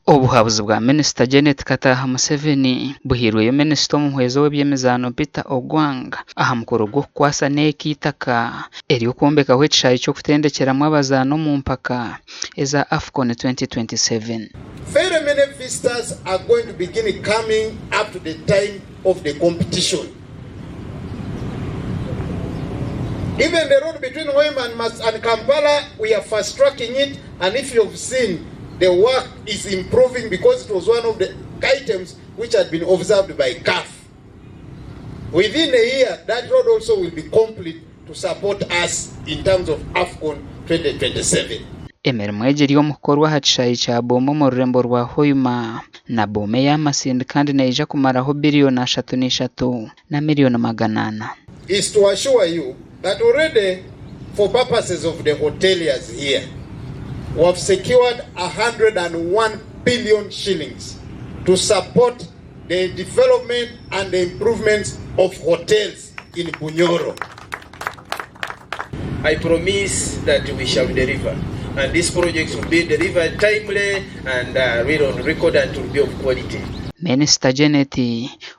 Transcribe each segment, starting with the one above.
Obuhabuzi bwa Minisita Janet Museveni buhirweyo Minisita omuhwezo w'ebyemizano Peter Ogwanga aha mukoro gw'okukwasa n'ekiitaka ery'okwombekaho ekishaayi ky'okutendekeramu abazaano mu mpaka eza AFCON 2027. Very many visitors are going to begin coming up to the time of the competition. Even the road between Hoima and Kampala, we are fast-tracking it, and if you've seen, the work is improving because it was one of the items which had been observed by CAF. Within a year, that road also will be complete to support us in terms of AFCON 2027. Emirimo ejiri omukorwa ha kishaayi kya Boma mu rurembo rwa Hoima na Boma y'amasindi kandi naija kumaraho biliyoni 3.3 na miliyoni 800. Is to assure you that already for purposes of the hoteliers here, we have secured 101 billion shillings to support the development and the improvements of hotels in Bunyoro. I promise that we shall deliver, and these projects will be delivered timely and read on record and will be of quality. Minisita Janet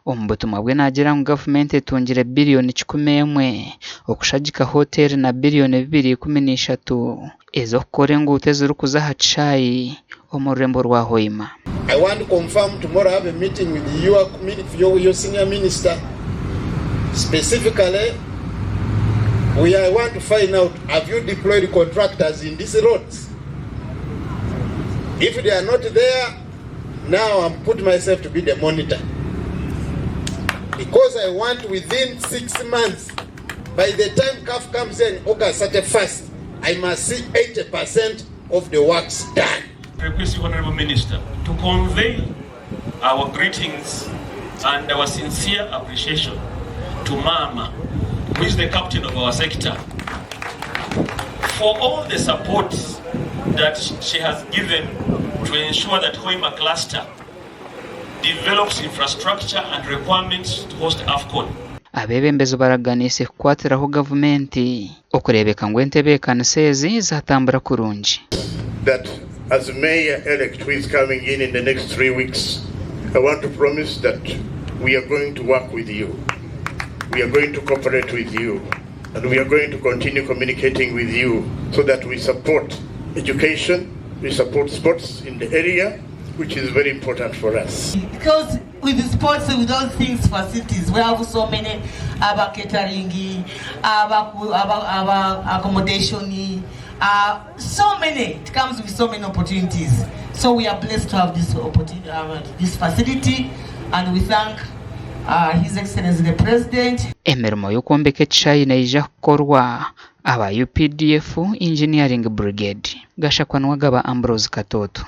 omubutumwa bwe nagira mu government etungire biliyoni 11 okushagika hotel na biliyoni 2.13 ezokukora enguuto ezirikuza ha kishaayi omu rurembo rwa Hoima. I want to confirm tomorrow I have a meeting with your senior minister. Specifically, I want to find out, have you deployed contractors in these roads? If they are not there, now I'm putting myself to be the monitor. Because I want within 6 months, by the time CAF comes in August 31st, I must see 80% of the works done. I request you, Honorable Minister, to convey our greetings and our sincere appreciation to Mama, who is the captain of our sector, for all the support that she has given to ensure that Hoima cluster develops infrastructure and requirements to host AFCON. Abebembezi baraganise kukwatiraho gavumenti okurebeka ngo entebeekanisa ezi zatambura kurungi. That as mayor-elect who is coming in the next 3 weeks, I want to promise that we are going to work with you. We are going to cooperate with you. And we are going to continue communicating with you so that we support education, we support sports in the area, which is very important for us. Because with the sports, with all things, facilities, we have so many about catering, about accommodation, so many. It comes with so many opportunities. So we are blessed to have this opportunity, this facility, and we thank His Excellency the President. Emirimo y'okwombeka ekishaayi naija kukorwa aba UPDF Engineering Brigade gashakwanwa gaba Ambrose Katoto.